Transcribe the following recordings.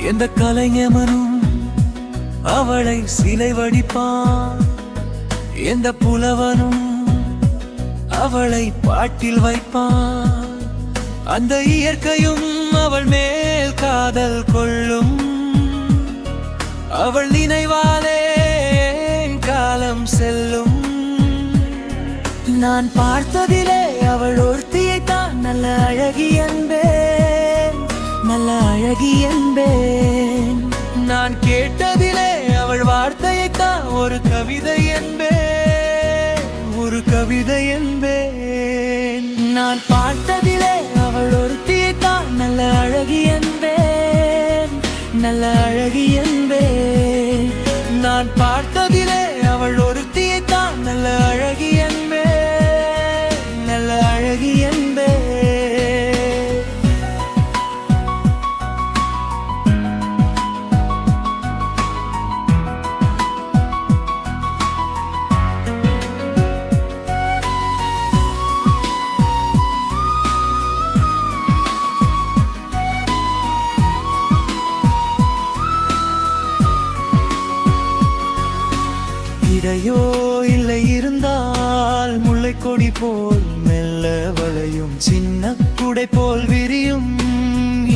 எந்த கலைஞனும் அவளை சிலை வடிப்பான், எந்த புலவனும் அவளை பாட்டில் வைப்பான். அந்த இயற்கையும் அவள் மேல் காதல் கொள்ளும், அவள் நினைவாலே காலம் செல்லும். நான் பார்த்ததிலே அவள் ஒருத்தியைத்தான் நல்ல அழகி என்பேன், நல்ல அழகி என்பேன். நான் கேட்டதிலே அவள் வார்த்தையைத்தான் ஒரு கவிதை என்பேன், ஒரு கவிதை என்பேன். நான் பார்த்ததிலே அவள் ஒருத்தியைத்தான் நல்ல அழகி என்பேன், நல்ல அழகி என்பேன். நான் பார்த்ததிலே அவள் ஒருத்தியைத்தான் நல்ல அழகி என்பேன், நல்ல அழகி என்பேன். இடையோ இல்லை இருந்தால் முல்லை கொடி போல் மெல்ல வளையும், சின்ன குடை போல் விரியும்,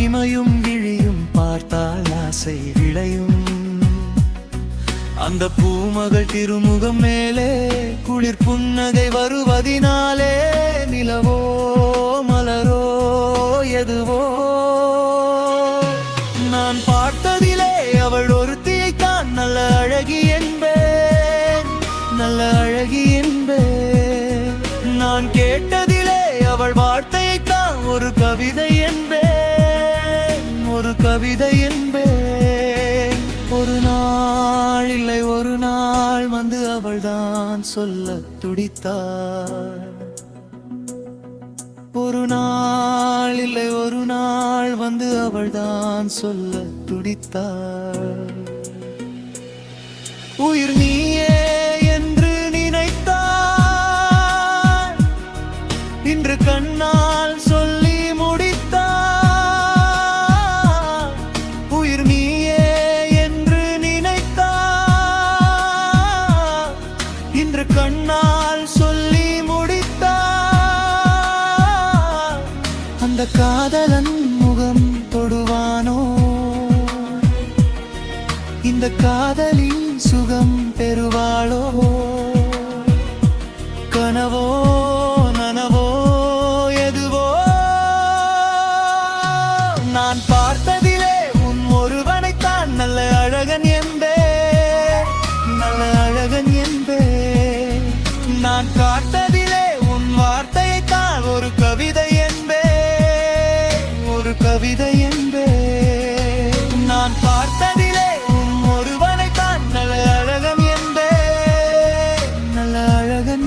இமையும் விழியும் பார்த்தால் ஆசை விளையும். அந்த பூமகள் திருமுகம் மேலே குளிர் புன்னகை வருவதினாலே நிலவோ மலரோ எதுவோ. நான் பார்த்ததிலே அவள் ஒருத்தியைத்தான் நல்ல அழகி என்பேன், நல்ல அழகி என்பேன். நான் கேட்டதிலே அவள் வார்த்தையைத்தான் ஒரு கவிதை என்பேன், ஒரு கவிதை என்பேன். ஒரு நாள் இல்லை ஒரு நாள் வந்து அவள்தான் சொல்ல துடித்தாள், ஒரு நாள் இல்லை ஒரு நாள் வந்து அவள்தான் சொல்ல துடித்தாள். உயிர் நீயே என்று நினைத்தாள், இன்று கண்ணால் சொல்லி முடித்தாள். உயிர் நீயே என்று நினைத்தாள், இன்று கண்ணால் சொல்லி முடித்தாள். அந்த காதலன் முகம் தொடுவானோ, இந்த காதலின் சுகம் பெறுவாளோ. கனவோ நனவோ எதுவோ. நான் பார்த்ததிலே உன் ஒருவனைத்தான் நல்ல அழகன் என்பேன், நல்ல அழகன் என்பேன். நான் பார்த்ததிலே உன் வார்த்தையைத்தான் ஒரு கவிதை என்பேன், ஒரு கவிதை என்பேன். நான் பார்த்ததிலே உன் ஒருவனைத்தான் நல்ல அழகன் என்பேன், நல்ல அழகன்